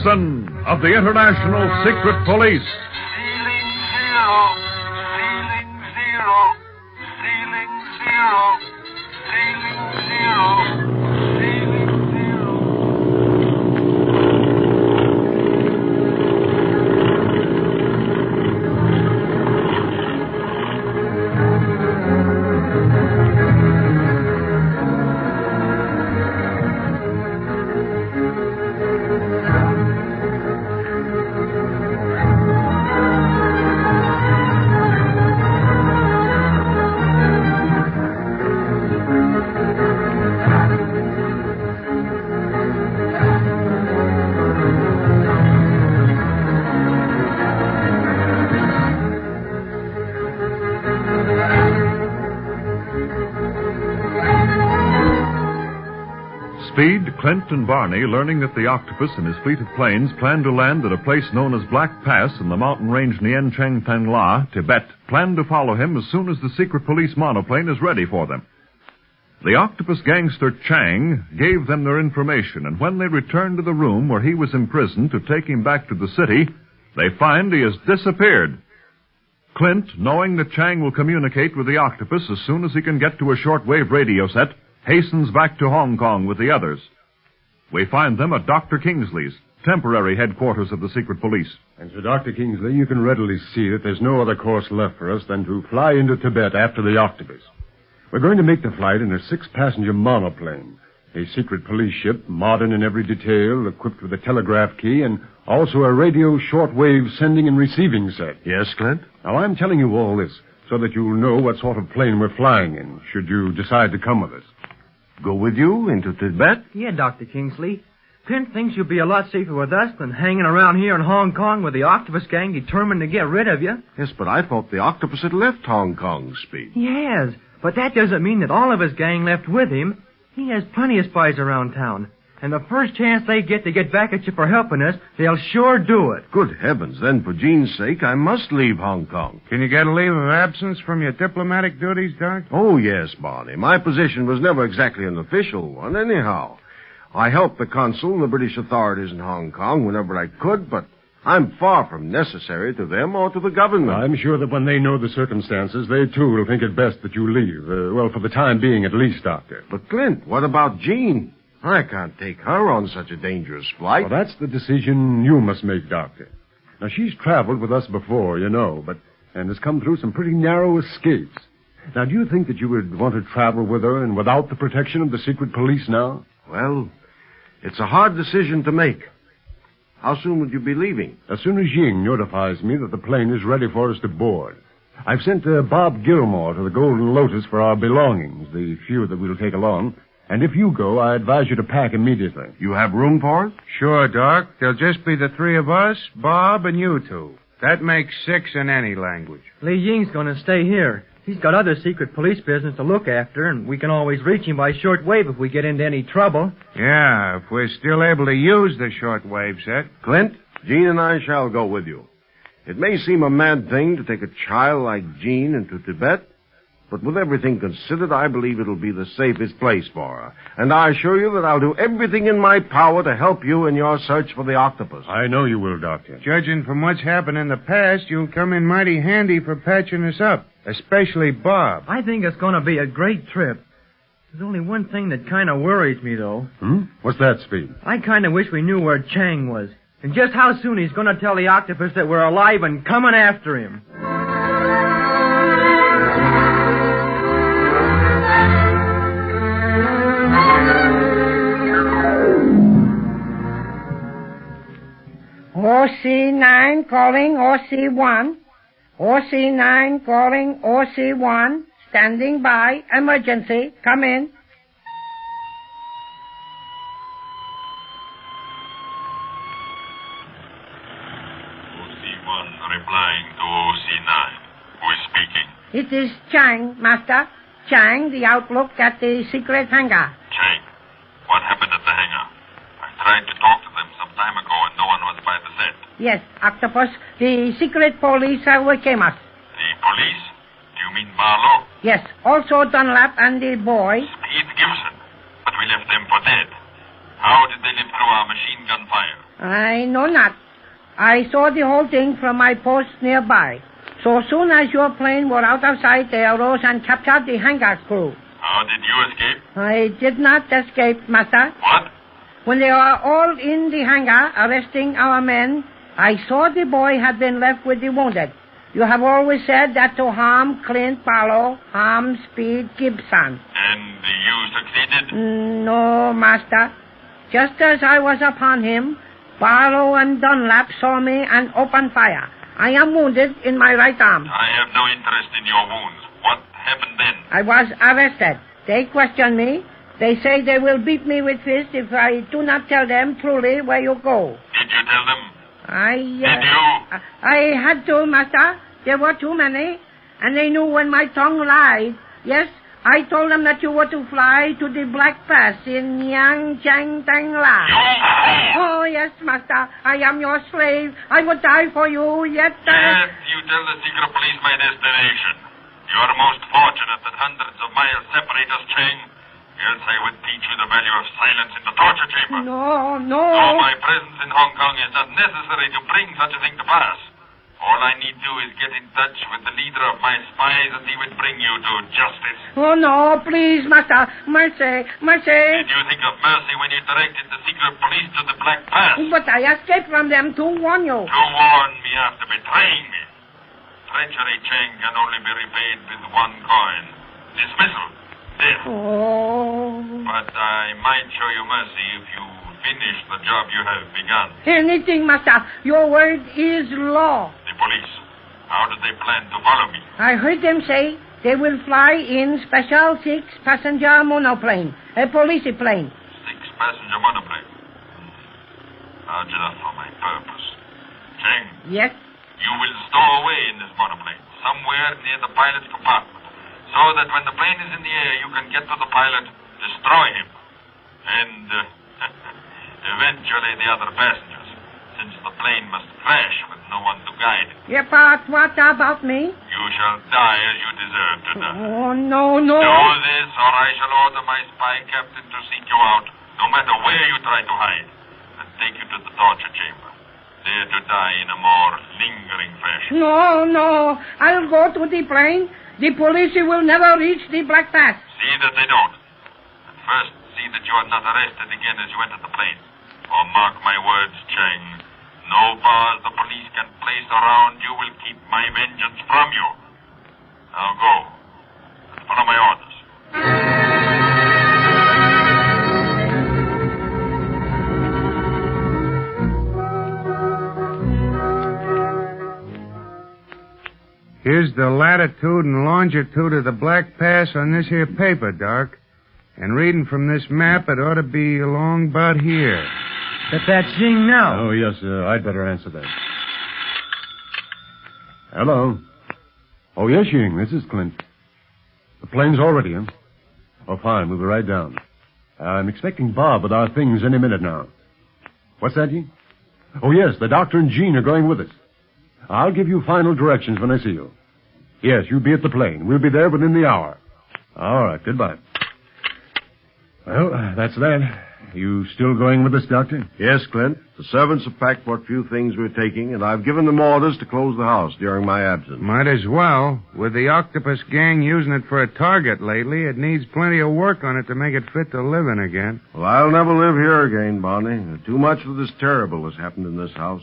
Gibson of the International Secret Police. Ceiling zero, ceiling zero, ceiling zero, ceiling zero, ceiling zero. Speed, Clint, and Barney, learning that the Octopus and his fleet of planes plan to land at a place known as Black Pass in the mountain range Nien Cheng Thang La, Tibet, plan to follow him as soon as the secret police monoplane is ready for them. The Octopus gangster Chang gave them their information, and when they returned to the room where he was imprisoned to take him back to the city, they find he has disappeared. Clint, knowing that Chang will communicate with the Octopus as soon as he can get to a shortwave radio set, hastens back to Hong Kong with the others. We find them at Dr. Kingsley's, temporary headquarters of the secret police. And so, Dr. Kingsley, you can readily see that there's no other course left for us than to fly into Tibet after the Octopus. We're going to make the flight in a 6-passenger monoplane, a secret police ship, modern in every detail, equipped with a telegraph key, and also a radio shortwave sending and receiving set. Yes, Clint? Now, I'm telling you all this so that you'll know what sort of plane we're flying in, should you decide to come with us. Go with you into Tibet? Yeah, Dr. Kingsley. Clint thinks you'll be a lot safer with us than hanging around here in Hong Kong with the Octopus gang determined to get rid of you. Yes, but I thought the Octopus had left Hong Kong, Speed. He has, but that doesn't mean that all of his gang left with him. He has plenty of spies around town. And the first chance they get to get back at you for helping us, they'll sure do it. Good heavens, then for Jean's sake, I must leave Hong Kong. Can you get a leave of absence from your diplomatic duties, Doc? Oh, yes, Barney. My position was never exactly an official one, anyhow. I helped the consul and the British authorities in Hong Kong whenever I could, but I'm far from necessary to them or to the government. I'm sure that when they know the circumstances, they, too, will think it best that you leave. Well, for the time being, at least, Doctor. But, Clint, what about Jean? I can't take her on such a dangerous flight. Well, that's the decision you must make, Doctor. Now, she's traveled with us before, you know, and has come through some pretty narrow escapes. Now, do you think that you would want to travel with her and without the protection of the secret police now? Well, it's a hard decision to make. How soon would you be leaving? As soon as Ying notifies me that the plane is ready for us to board. I've sent Bob Gilmore to the Golden Lotus for our belongings, the few that we'll take along. And if you go, I advise you to pack immediately. You have room for it? Sure, Doc. There'll just be the three of us, Bob, and you two. That makes 6 in any language. Li Ying's going to stay here. He's got other secret police business to look after, and we can always reach him by shortwave if we get into any trouble. Yeah, if we're still able to use the shortwave set. Clint, Jean and I shall go with you. It may seem a mad thing to take a child like Jean into Tibet, but with everything considered, I believe it'll be the safest place for her. And I assure you that I'll do everything in my power to help you in your search for the Octopus. I know you will, Doctor. Judging from what's happened in the past, you'll come in mighty handy for patching us up, especially Bob. I think it's going to be a great trip. There's only one thing that kind of worries me, though. What's that, Speed? I kind of wish we knew where Chang was, and just how soon he's going to tell the Octopus that we're alive and coming after him. OC9 calling OC1. OC9 calling OC1. Standing by. Emergency. Come in. OC1 replying to OC9. Who is speaking? It is Chang, Master. Chang, the outlook at the secret hangar. Chang, what happened at the hangar? I tried to talk to them some time ago and no one was by the set. Yes, Octopus. The secret police overcame us. The police? Do you mean Barlow? Yes, also Dunlap and the boy. Speed Gibson. But we left them for dead. How did they live through our machine gun fire? I know not. I saw the whole thing from my post nearby. So soon as your plane were out of sight, they arose and captured the hangar crew. How did you escape? I did not escape, master. What? When they were all in the hangar arresting our men, I saw the boy had been left with the wounded. You have always said that to harm Clint Barlow, harm Speed Gibson. And you succeeded? No, master. Just as I was upon him, Barlow and Dunlap saw me and opened fire. I am wounded in my right arm. I have no interest in your wounds. What happened then? I was arrested. They question me. They say they will beat me with fists if I do not tell them truly where you go. Did you tell them? Did you? I had to, master. There were too many. And they knew when my tongue lied. Yes, I told them that you were to fly to the Black Pass in Yang Chang Tang La. Oh, yes, master. I am your slave. I would die for you, yet... Yes, you tell the secret police my destination. You are most fortunate that hundreds of miles separate us, Chang. Else I would teach you the value of silence in the torture chamber. No. So my presence in Hong Kong is not necessary to bring such a thing to pass. All I need do is get in touch with the leader of my spies and he would bring you to justice. Oh, no, please, master. Mercy. Did you think of mercy when you directed the secret police to the Black Pass? But I escaped from them to warn you. To warn me after betraying me. Treachery, Chang, can only be repaid with one coin. Dismissal. Death. Oh. But I might show you mercy if you finish the job you have begun. Anything, master. Your word is law. The police. How do they plan to follow me? I heard them say they will fly in special 6-passenger monoplane. A police plane. 6-passenger monoplane. Large enough for my purpose. Chang. Yes? You will stow away in this monoplane, somewhere near the pilot's compartment, so that when the plane is in the air, you can get to the pilot, destroy him, and eventually the other passengers, since the plane must crash with no one to guide it. Yeah, but what about me? You shall die as you deserve to die. Oh, no. Do this, or I shall order my spy captain to seek you out, no matter where you try to hide, and take you to the torture chamber. There to die in a more lingering fashion. No. I'll go to the plane. The police will never reach the Black Pass. See that they don't. And first, see that you are not arrested again as you enter the plane. Or mark my words, Chang. No bars the police can place around you will keep my vengeance from you. Now go. And follow my orders. Here's the latitude and longitude of the Black Pass on this here paper, Doc. And reading from this map, it ought to be along about here. But that's Jing now. Oh, yes, I'd better answer that. Hello. Oh, yes, Ying, this is Clint. The plane's all ready, huh? Oh, fine, we'll be right down. I'm expecting Bob with our things any minute now. What's that, Ying? Oh, yes, the doctor and Jean are going with us. I'll give you final directions when I see you. Yes, you be at the plane. We'll be there within the hour. All right, goodbye. Well, that's that. You still going with us, Doctor? Yes, Clint. The servants have packed what few things we're taking, and I've given them orders to close the house during my absence. Might as well. With the Octopus gang using it for a target lately, it needs plenty of work on it to make it fit to live in again. Well, I'll never live here again, Barney. Too much of this terrible has happened in this house.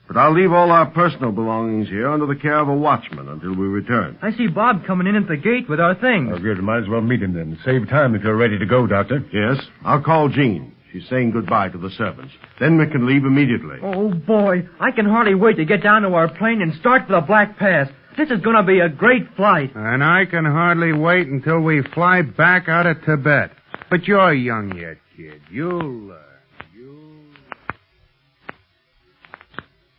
But I'll leave all our personal belongings here under the care of a watchman until we return. I see Bob coming in at the gate with our things. Oh, good. Might as well meet him then. Save time if you're ready to go, Doctor. Yes, I'll call Jean. She's saying goodbye to the servants. Then we can leave immediately. Oh, boy. I can hardly wait to get down to our plane and start for the Black Pass. This is going to be a great flight. And I can hardly wait until we fly back out of Tibet. But you're young yet, kid. You'll learn.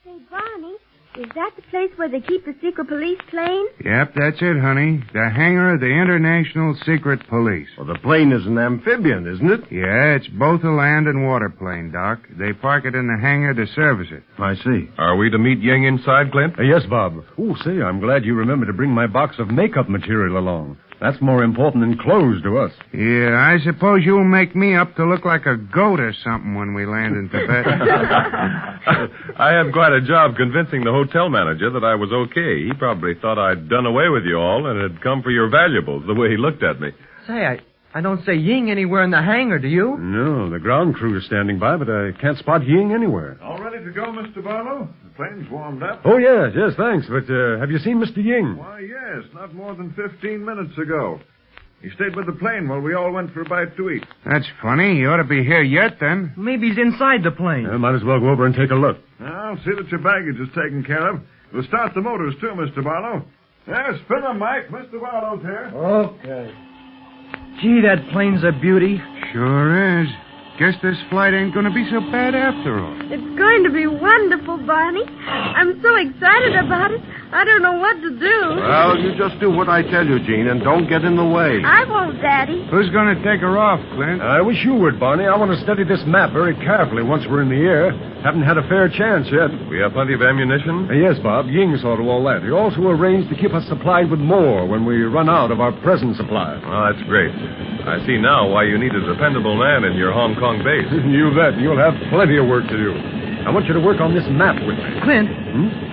Say, Barney, is that the place where they keep the secret police plane? Yep, that's it, honey. The hangar of the International Secret Police. Well, the plane is an amphibian, isn't it? Yeah, it's both a land and water plane, Doc. They park it in the hangar to service it. I see. Are we to meet Ying inside, Clint? Yes, Bob. Oh, say, I'm glad you remembered to bring my box of makeup material along. That's more important than clothes to us. Yeah, I suppose you'll make me up to look like a goat or something when we land in Tibet. I had quite a job convincing the hotel manager that I was okay. He probably thought I'd done away with you all and had come for your valuables, the way he looked at me. Say, I don't see Ying anywhere in the hangar, do you? No, the ground crew is standing by, but I can't spot Ying anywhere. All ready to go, Mr. Barlow? The plane's warmed up. Oh, yes, thanks. But have you seen Mr. Ying? Why, yes, not more than 15 minutes ago. He stayed with the plane while we all went for a bite to eat. That's funny. He ought to be here yet, then. Maybe he's inside the plane. Might as well go over and take a look. I'll see that your baggage is taken care of. We'll start the motors, too, Mr. Barlow. Yeah, spin them, Mike. Mr. Barlow's here. Okay. Gee, that plane's a beauty. Sure is. Guess this flight ain't going to be so bad after all. It's going to be wonderful, Barney. I'm so excited about it. I don't know what to do. Well, you just do what I tell you, Gene, and don't get in the way. I won't, Daddy. Who's going to take her off, Clint? I wish you would, Barney. I want to study this map very carefully once we're in the air. Haven't had a fair chance yet. We have plenty of ammunition? Yes, Bob. Ying saw to all that. He also arranged to keep us supplied with more when we run out of our present supply. Oh, that's great. I see now why you need a dependable man in your Hong Kong base. You bet. You'll have plenty of work to do. I want you to work on this map with me. Clint,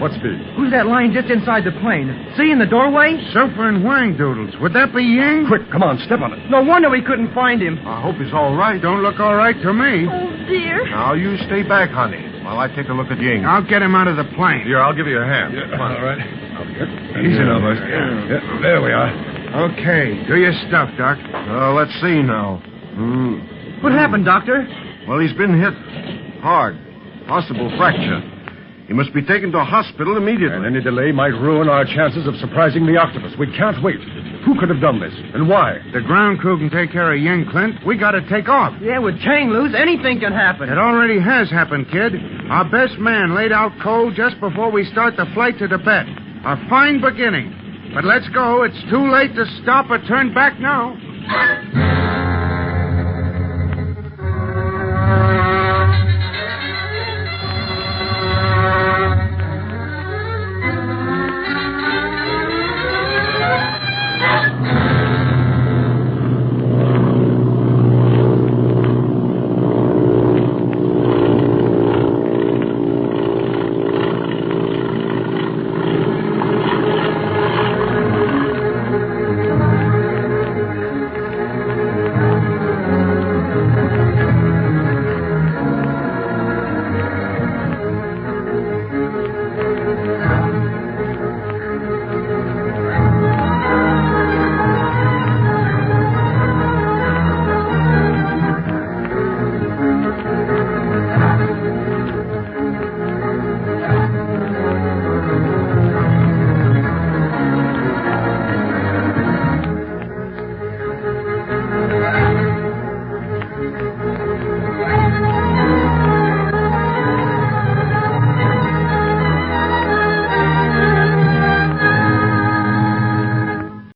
What, Speed? who's that lying just inside the plane? See, in the doorway? Sulphur and Wang Doodles. Would that be Ying? Quick, come on, step on it. No wonder we couldn't find him. I hope he's all right. Don't look all right to me. Oh, dear. Now, you stay back, honey, while I take a look at Ying. I'll get him out of the plane. Here, I'll give you a hand. Yeah, Come on. all right. Easy now, boys. Yeah, there we are. Okay, do your stuff, Doc. Let's see now. What happened, Doctor? Well, he's been hit hard. Possible fracture. He must be taken to a hospital immediately. And any delay might ruin our chances of surprising the Octopus. We can't wait. Who could have done this, and why? The ground crew can take care of Ying, Clint. We got to take off. Yeah, with Chang loose, anything can happen. It already has happened, kid. Our best man laid out cold just before we start the flight to Tibet. A fine beginning. But let's go. It's too late to stop or turn back now.